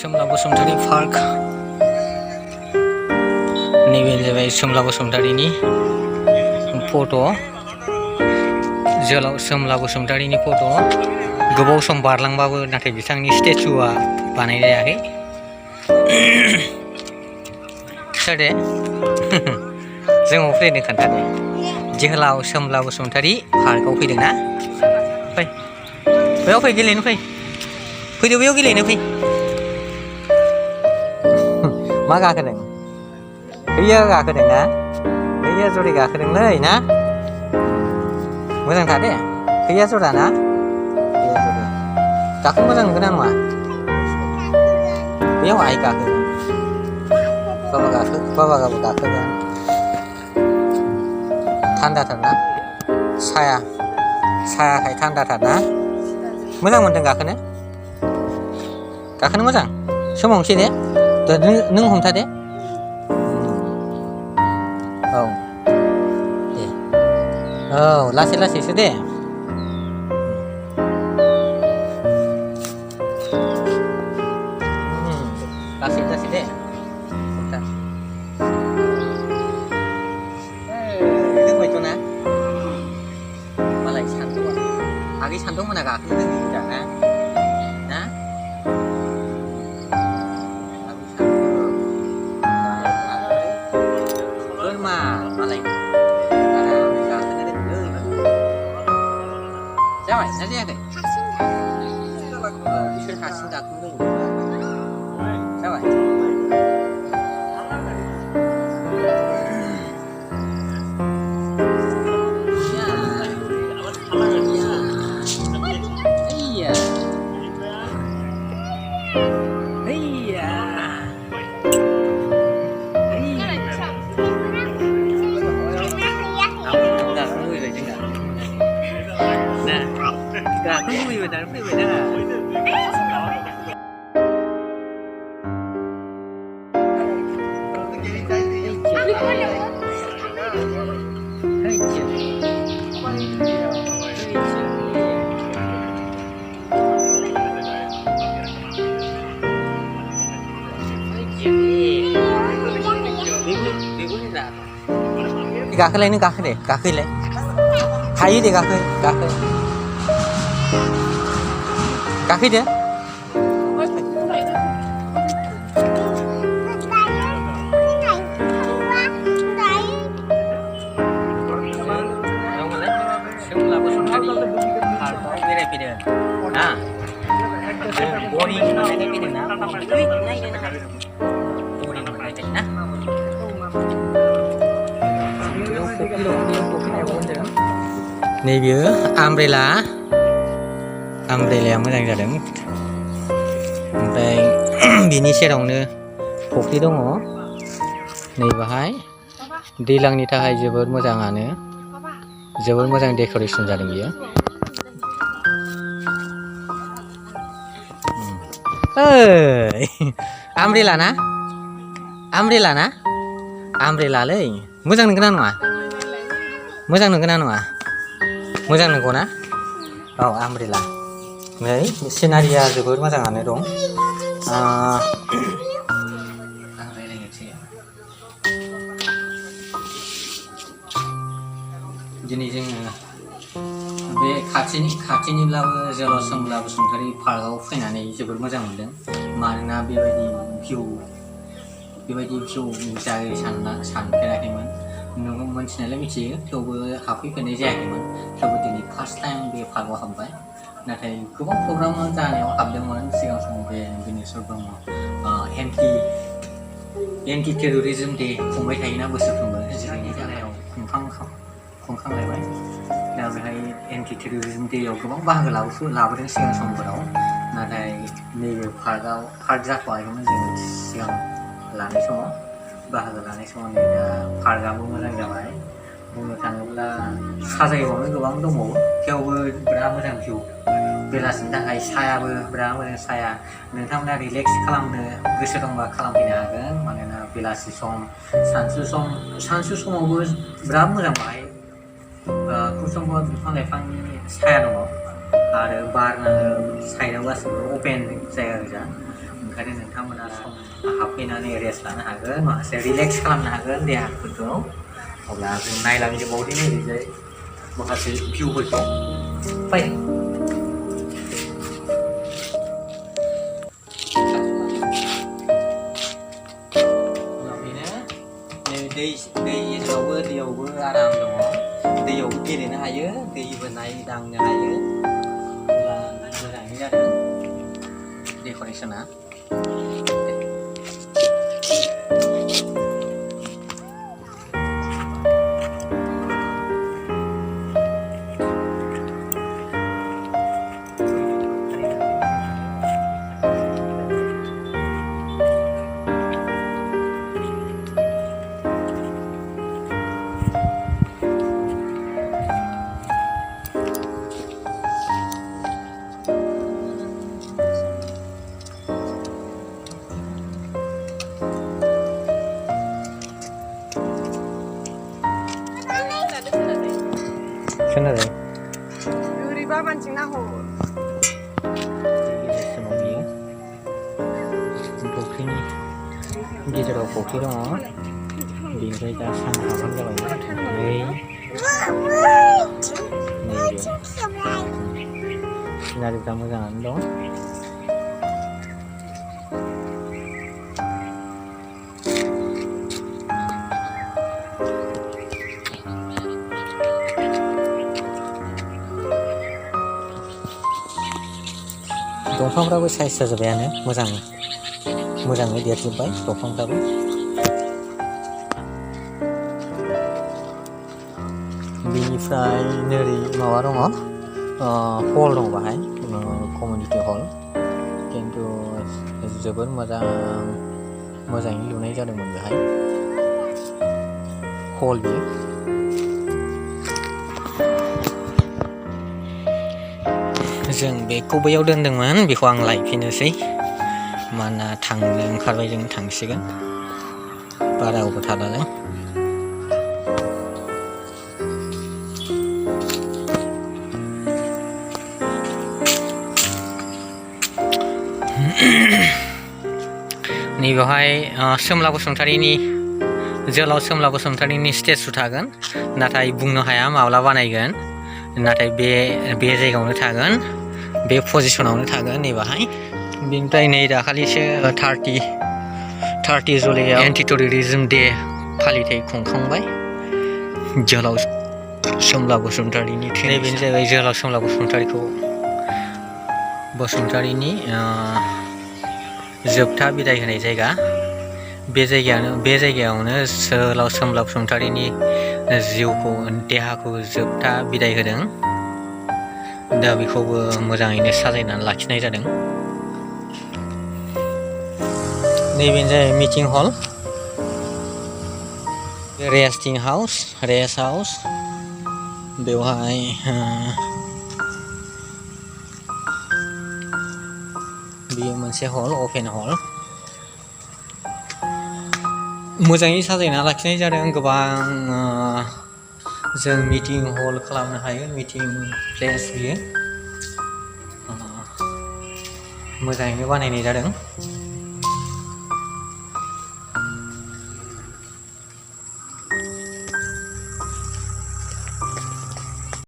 Somao Basumatary Park. Nैबे जाबाय Somao Basumataryनि फट'। जोहोलाव सोमब्ला बसुमतारीनि फट'। गोबाव सम बारलांबाबो नाथाय बिथांनि स्टेचुआ बानायनाय जायाखै। सोर दे जों फैदों खोन्थादे। जोहोलाव सोमब्ला बसुमतारी पार्कआव फैदों ना? फै बेयाव फै गेलेनो फै। फैदो बेयाव गेलेनो फै। मा गाखोदों? बैयाव गाखोदों ना? बैयाव जरै गाखोदोंलै ना? मोजां थादे। बैयाव जरा ना? बैयाव जरा। गाखोनो मोजां मोनगोन ना नङा? बैयाव आइ गाखोगोन। बाबा गाखोगोन। थान्दाथार ना? सायाखाय थान्दाथार ना? मोजां मोनदों गाखोनो? गाखोनो मोजां? सोमावनोसै दे। नों हमथा दे। औ दे। औ लासै लासैसो दे। लासै लासै दे। हमथा। रोंबायथ' ना? मालाय सानदों आगै सानदोंमोना गाखोनो रोंगौदा ना? ना? बोरमा मालाय आरामै गाखोनो रोंलै। जाबाय ना जायाखै? बिसोर हारसिं गाखोनो रोंगौ। जाबाय? गाखोलाय नों गाखो दे गाखोलाय हायो दे गाखो गाखोदो सोमब्ला बसुमतारी पार्कआव बेरायफैदों ना बरिं मोननायखाय फैदों ना बरिं मोननायखाय ना नैबे आमब्रेलाया मोजां जादों ओमफ्राय बिनि सेरावनो फुख्रि दङ नै बाहाय दैज्लांनि थाखाय जोबोद मोजाङानो जोबोद मोजां डेक'रेसन जादों बियो ओइ आमब्रेला ना आमब्रेलालै मोजां नंगौ ना नङा मोजां नंगौ ना नङा मोजां नंगौ ना औ आमब्रेला नै सिनारिया जोबोद मोजाङानो दं दिनै जोङो बे खाथिनिब्लाबो जोहोलाव सोमब्ला बसुमतारी पार्कआव फैनानै जोबोद मोजां मोनदों मानोना बेबायदि भिउ जायो सानफेराखैमोन नोंबो मोनथिनायलाय मिथियो थेवबो हाबफैफेरनाय जायाखैमोन थेवबो दिनै फार्स्ट टाइम बे पार्कआव हाबबाय नाथाय गोबां प्रग्राम जानायाव हाबदोंमोन सिगां समाव बे Bineswar Brahma anti terrorism day खुंबाय थायोना बोसोरफ्रोमबो जिरायनि जायगायाव खुंखांलायबाय दा बेहाय एन्टि टेररिज्म डेआव गोबां बाहागो लाबोदों सिगां समफोराव नाथाय नैबे पार्क जाथ'वाखैमोन जों सिगां बाहागो लानाय समाव नै दा पार्कआबो मोजां जाबाय बुंनो थाङोब्ला साजायबावनो गोबां दंबावो थेवबो बिराद मोजां भिउ बेलासिनि थाखाय सायाबो बिराद मोजां साया नोंथांमोना रिलेक्स खालामनो गोसो दंबा खालामफैनो हागोन मानोना बेलासि सम सानसु समावबो बिराद मोजां बाहाय कुसुमबा बिफां लाइफांनि साया दङ आरो बार नाङो साइडआव गासिबो अपेन जायगा गोजा ओंखायनो नोंथांमोना हाबफैनानै रेस्ट लानो हागोन माखासे रिलेक्स खालामनो हागोन देहाफोरखौ अब्ला जों नायलांजोबावदिनि ओरैजाय माखासे भिउफोरखौ फै दैयावबो आराम दङ दैयावबो गेलेनो हायो दैबो दांनो हायो अब्ला मोजाङै जादों डेक'रेसना खोनादों बोरैबा मानसिं नांगौ फुख्रिनि गेजेराव फुख्रि दङ बेनिफ्राय दा सान हाबहां जाबाय नैबे सिनारिफ्रा मोजाङानो दं दंफांफ्राबो साइज जाजोब्बायानो मोजाङै देरजोब्बाय दंफांफ्राबो बेनिफ्राय नोरै माबा दङ हल दं बाहाय कमिउनिटि हल खिन्थु जोबोद मोजाङै लुनाय जादोंमोन बेहाय हल बियो जों बेगखौ बैयाव दोनदोंमोन बेखौ आं लायफिनोसै मानोना थांनो ओंखारबाय जों थांसिगोन बारा अबाव थालालाय नैबेवहाय सोमला बसुमतारीनि जोहोलाव सोमला बसुमतारीनि स्टेचु थागोन नाथाय बुंनो हाया माब्ला बानायगोन नाथाय बे जायगायावनो थागोन बे पजिसनावनो थागोन नैबाहाय बेनिफ्राय नै दाखालिसो 30 जुलाइआव एन्टि टेररिज्म डे फालिथाय खुंखांबाय जोहोलाव सोमला बसुमतारीनि नैबेनो जाहैबाय जोहोलाव सोमला बसुमतारीनि जोबथा बिदाय होनाय जायगा बे जायगायावनो जोहोलाव सोमला बसुमतारीनि जिउखौ देहाखौ जोबथा बिदाय होदों दा बेखौबो मोजाङैनो साजायनानै लाखिनाय जादों नैबेनो जाहैबाय मिटिं हल रेस्ट हाउस बेवहाय बेयो मोनसे हल अपेन हल मोजाङै साजायना लाखिनाय जादों गोबां जों मिटिं हल खालामनो हायो मिटिं प्लेस बियो मोजाङैनो बानायनाय जादों